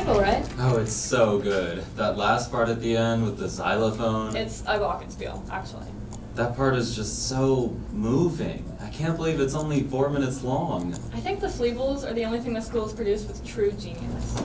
gospel, right? Oh, it's so good. That last part at the end with the xylophone. It's a glockenspiel, actually. That part is just so moving. I can't believe it's only 4 minutes long. I think the Fleebles are the only thing the school has produced with true genius.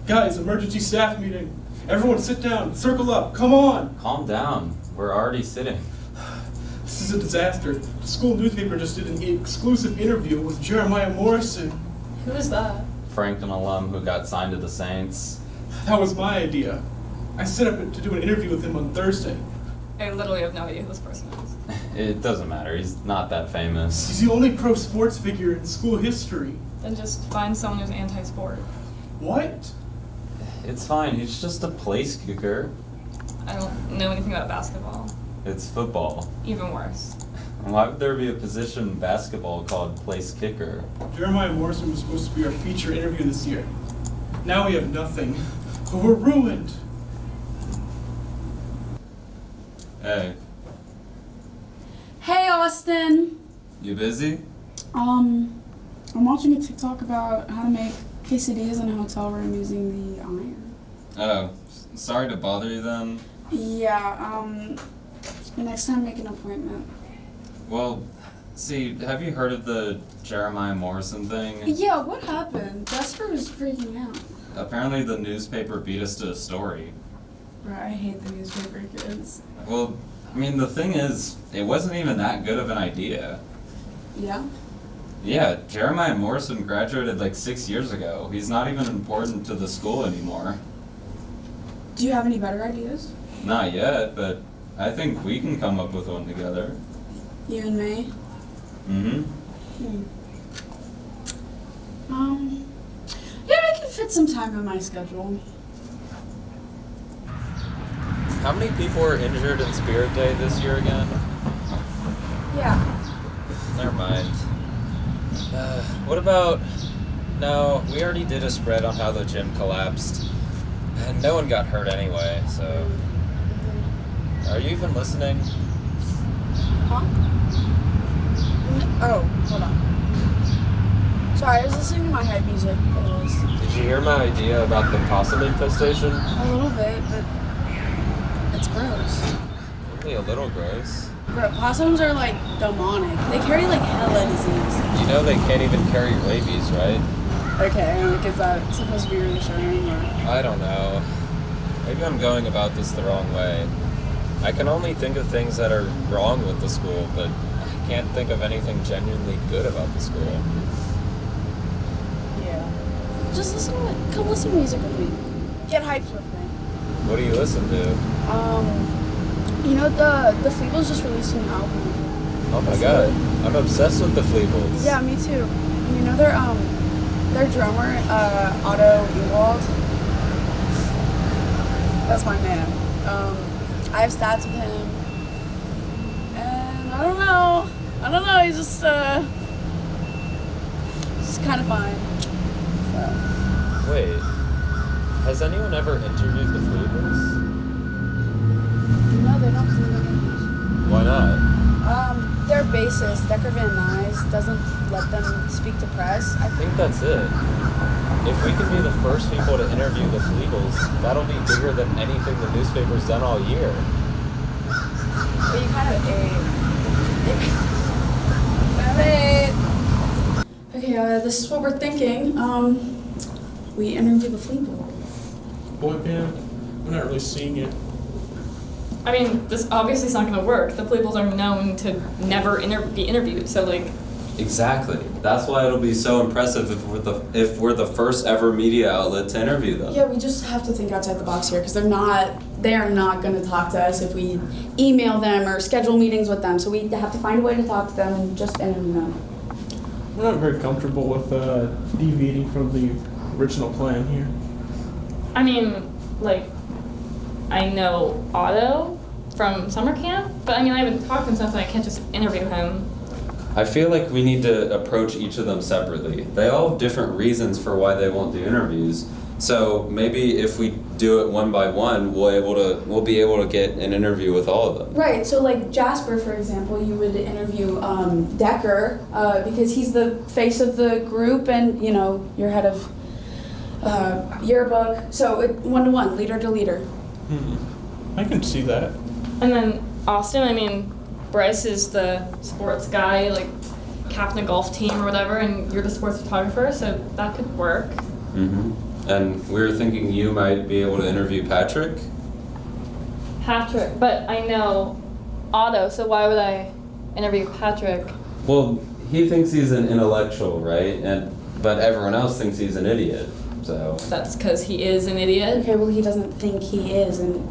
Guys, emergency staff meeting. Everyone sit down, circle up, come on. Calm down. We're already sitting. This is a disaster. The school newspaper just did an exclusive interview with Jeremiah Morrison. Who is that? Frank, an alum who got signed to the Saints. That was my idea. I set up to do an interview with him on Thursday. I literally have no idea who this person is. It doesn't matter. He's not that famous. He's the only pro sports figure in school history. Then just find someone who's anti-sport. What? It's fine. He's just a place kicker. I don't know anything about basketball. It's football. Even worse. Why would there be a position in basketball called place kicker? Jeremiah Morrison was supposed to be our feature interview this year. Now we have nothing. But we're ruined. Hey, Hey, Austin. you busy? I'm watching a TikTok about how to make quesadillas in a hotel room using the iron. Oh, sorry to bother you then. Yeah, next time make an appointment. Well, see, have you heard of the Jeremiah Morrison thing? Yeah, what happened? Jasper was freaking out. Apparently the newspaper beat us to a story. Right, I hate the newspaper kids. Well, I mean, the thing is, it wasn't even that good of an idea. Yeah? Yeah, Jeremiah Morrison graduated like 6 years ago. He's not even important to the school anymore. Do you have any better ideas? Not yet, but I think we can come up with one together. You and me? Mm-hmm. Yeah, I can fit some time in my schedule. How many people were injured in Spirit Day this year again? Yeah. Never mind. What about... No, we already did a spread on how the gym collapsed. And no one got hurt anyway, so... Are you even listening? Huh? Oh, hold on. Sorry, I was listening to my hype music. Did you hear my idea about the possum infestation? A little bit, but it's gross. Only a little gross. Bro, possums are like demonic. They carry like hella disease. You know they can't even carry rabies, right? Okay, like is that supposed to be reassuring or? I don't know. Maybe I'm going about this the wrong way. I can only think of things that are wrong with the school, but I can't think of anything genuinely good about the school. Yeah. Just come listen to music with me. Get hyped with me. What do you listen to? You know the Fleebles just released a new album. Oh my god, I'm obsessed with the Fleebles. Yeah, me too. And you know their drummer, Otto Ewald. That's my man. I have stats with him, and I don't know. He's just kind of fine. So. Wait, has anyone ever interviewed the Fleebles? No, they don't do interviews. Why not? Their bassist, Decker Van Nuys, doesn't let them speak to press. I think that's it. If we can be the first people to interview the Fleebles, that'll be bigger than anything the newspaper's done all year. But you kind of ate. Okay, this is what we're thinking. We interview the Fleeble. Boy band? I'm not really seeing it. I mean, this obviously is not going to work. The Fleebles are known to never be interviewed, so like... Exactly. That's why it'll be so impressive if we're the first ever media outlet to interview them. Yeah, we just have to think outside the box here because they are not going to talk to us if we email them or schedule meetings with them. So we have to find a way to talk to them and just interview them. I'm not very comfortable with deviating from the original plan here. I mean, like, I know Otto from summer camp, but I mean, I haven't talked to him since, and I can't just interview him. I feel like we need to approach each of them separately. They all have different reasons for why they won't do interviews. So maybe if we do it one by one, we'll be able to get an interview with all of them. Right, so like Jasper, for example, you would interview Decker because he's the face of the group and, you know, you're head of yearbook. So one-to-one, leader to leader. I can see that. And then Austin, I mean, Bryce is the sports guy, like captain of golf team or whatever, and you're the sports photographer, so that could work. Mm-hmm. And we were thinking you might be able to interview Patrick. Patrick, but I know Otto, so why would I interview Patrick? Well, he thinks he's an intellectual, right? But everyone else thinks he's an idiot. So That's because he is an idiot. Okay, well, he doesn't think he is, and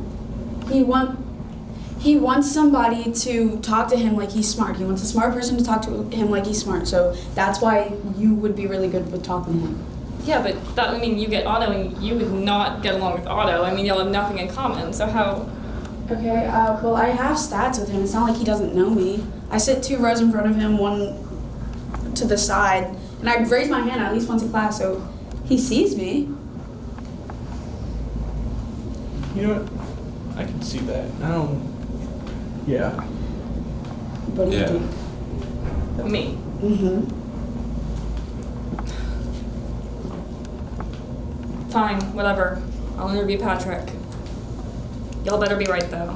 he wants somebody to talk to him like he's smart. He wants a smart person to talk to him like he's smart. So that's why you would be really good with talking to him. Yeah, but that would mean you get Otto and you would not get along with Otto. I mean, you'll have nothing in common, so how? Okay, well, I have stats with him. It's not like he doesn't know me. I sit 2 rows in front of him, 1 to the side, and I raise my hand at least once in class, so he sees me. You know what? I can see that. Yeah. What do you Yeah. think? Me. Mm-hmm. Fine, whatever. I'll interview Patrick. Y'all better be right, though.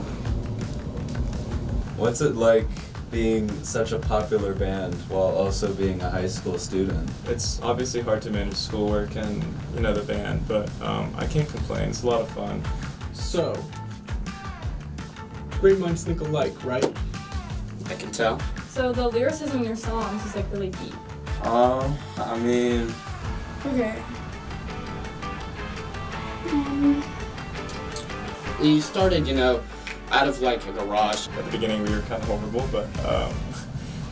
what's it like being such a popular band while also being a high school student? It's obviously hard to manage schoolwork and, you know, the band, but I can't complain. It's a lot of fun. So, great minds think alike, right? I can tell. So the lyricism in your songs is like really deep. I mean, Okay. You started, you know, out of like a garage. At the beginning, we were kind of horrible, but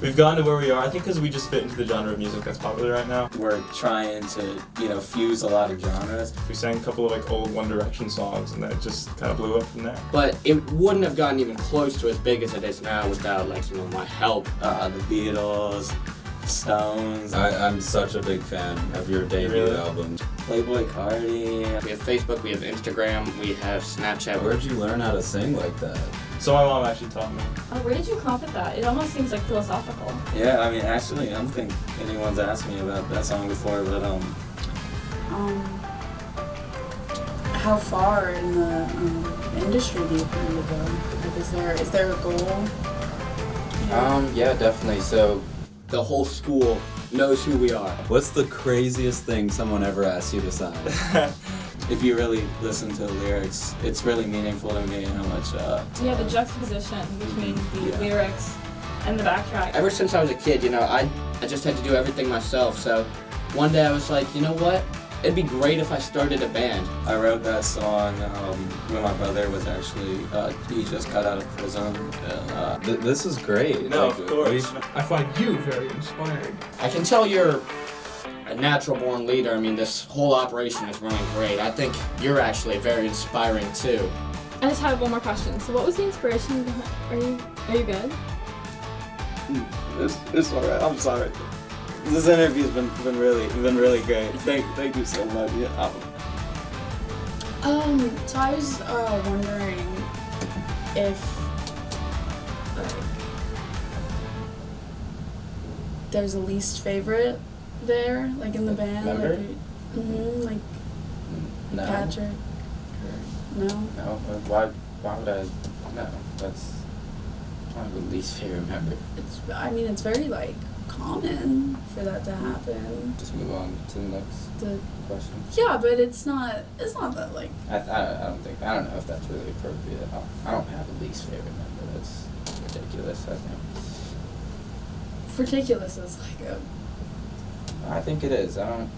we've gotten to where we are. I think because we just fit into the genre of music that's popular right now. We're trying to, you know, fuse a lot of genres. We sang a couple of like old One Direction songs, and then it just kind of blew up from there. But it wouldn't have gotten even close to as big as it is now without, like, you know, my help. The Beatles, Stones, I'm such a big fan of your debut Really? album. Playboy Cardi. We have Facebook, we have Instagram, we have Snapchat. Where'd you learn how to sing like that? So my mom actually taught me. Oh, where did you come up with that? It almost seems like philosophical. Yeah, I mean, actually, I don't think anyone's asked me about that song before, but How far in the industry do you plan to go? Like, is there a goal? Yeah, definitely. So the whole school knows who we are. What's the craziest thing someone ever asked you to sign? if you really listen to the lyrics, it's really meaningful to me how much. Yeah, the juxtaposition between the lyrics and the backtrack. Ever since I was a kid, you know, I just had to do everything myself. So one day I was like, you know what? It'd be great if I started a band. I wrote that song when my brother was actually, he just got out of prison. And, This is great. No, Like, of course. I find you very inspiring. I can tell you're a natural born leader. I mean, this whole operation is running great. I think you're actually very inspiring too. I just have one more question. So what was the inspiration behind, are you good? It's alright. I'm sorry. This interview's been really great. Thank you so much. Yeah. So I was wondering if like there's a least favorite there, like in the band, Member? like No. Patrick. No. No. Why would I? No. That's one of the least favorite member. It's very like common for that to happen. Just move on to the next question. Yeah, but it's not that like. I don't know if that's really appropriate. I don't have a least favorite member. That's ridiculous. I think. Ridiculous is like a I think it is. I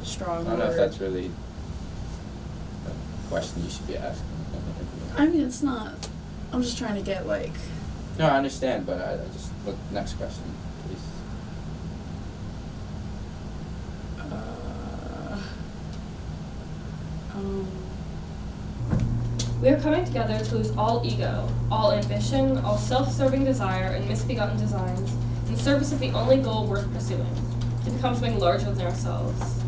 strong don't know word. if that's really a question you should be asking. I mean, it's not. I'm just trying to get like. No, I understand, but I just look. Next question, please. We are coming together to lose all ego, all ambition, all self-serving desire, and misbegotten designs in service of the only goal worth pursuing, to become something larger than ourselves.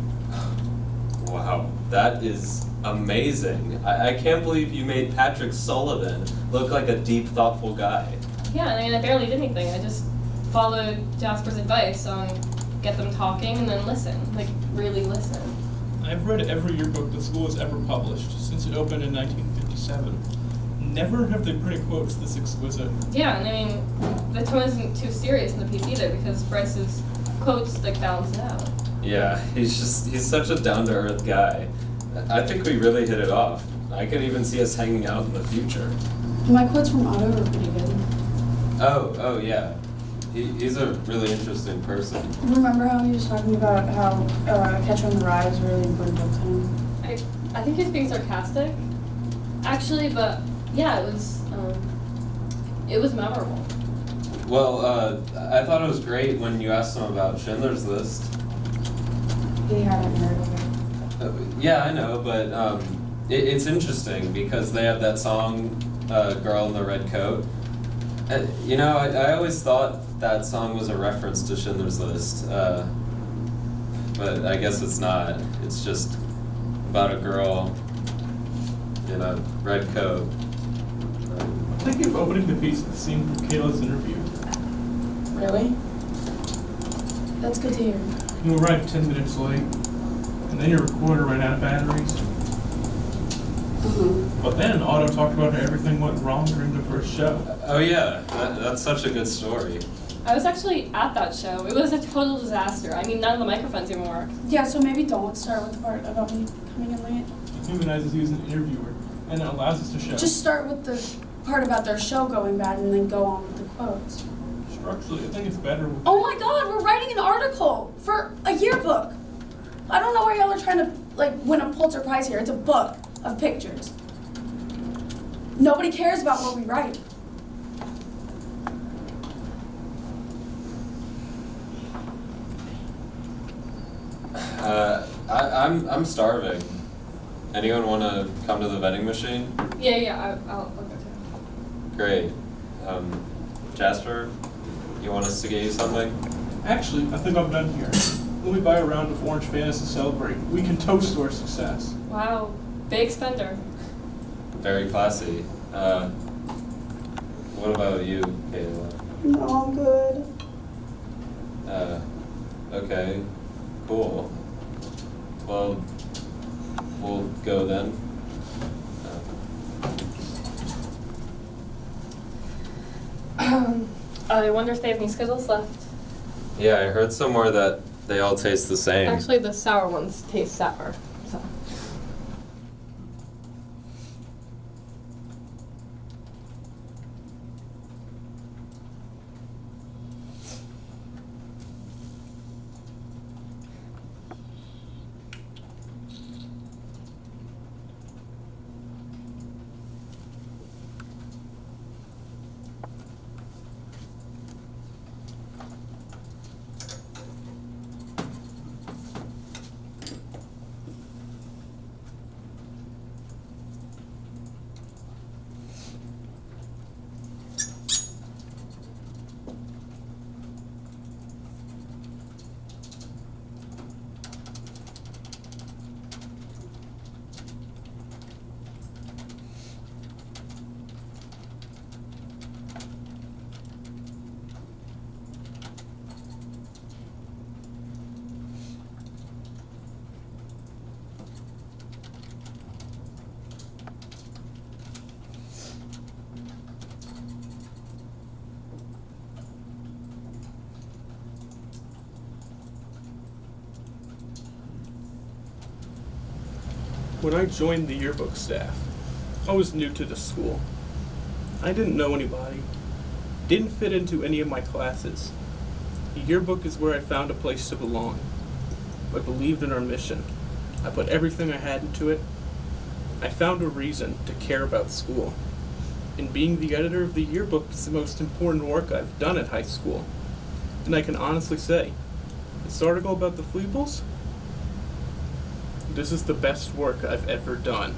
Wow, that is amazing. I can't believe you made Patrick Sullivan look like a deep, thoughtful guy. Yeah, I mean, I barely did anything. I just followed Jasper's advice on get them talking and then listen. Like, really listen. I've read every yearbook the school has ever published since it opened in 1957. Never have they printed quotes this exquisite. Yeah, and I mean, the tone isn't too serious in the piece either because Bryce's quotes, like, balance it out. Yeah, he's such a down-to-earth guy. I think we really hit it off. I could even see us hanging out in the future. My quotes from Otto are pretty good. Oh yeah. He's a really interesting person. Remember how he was talking about how Catcher in the Rye is a really important book to him? I think he's being sarcastic, actually, but yeah, it was memorable. Well, I thought it was great when you asked him about Schindler's List. He hadn't heard of it. Yeah, I know, but it's interesting because they have that song, Girl in the Red Coat. You know, I always thought that song was a reference to Schindler's List, but I guess it's not. It's just about a girl in a red coat. I'm thinking of opening the piece with the scene from Kayla's interview. Really? That's good to hear. You arrived 10 minutes late, and then your recorder ran out of batteries. But then Otto talked about how everything went wrong during the first show. Oh yeah, that's such a good story. I was actually at that show. It was a total disaster. I mean, none of the microphones even worked. Yeah, so maybe don't start with the part about me coming in late. It humanizes you as an interviewer, and it allows us to show. Just start with the part about their show going bad and then go on with the quotes. Structurally, I think it's better with... Oh my god, we're writing an article for a yearbook. I don't know why y'all are trying to, like, win a Pulitzer Prize here. It's a book of pictures. Nobody cares about what we write. I'm starving. Anyone want to come to the vending machine? Yeah, I'll go too. Great. Jasper, you want us to get you something? Actually, I think I'm done here. Let me buy a round of orange Fantas to celebrate. We can toast to our success. Wow, big spender. Very classy. What about you, Kayla? No, I'm good. Okay, cool. Well, we'll go then. I wonder if they have any Skittles left. Yeah, I heard somewhere that they all taste the same. Actually, the sour ones taste sour. So. When I joined the yearbook staff, I was new to the school. I didn't know anybody, didn't fit into any of my classes. The yearbook is where I found a place to belong. I believed in our mission. I put everything I had into it. I found a reason to care about school. And being the editor of the yearbook is the most important work I've done at high school. And I can honestly say, this article about the Fleebles, this is the best work I've ever done.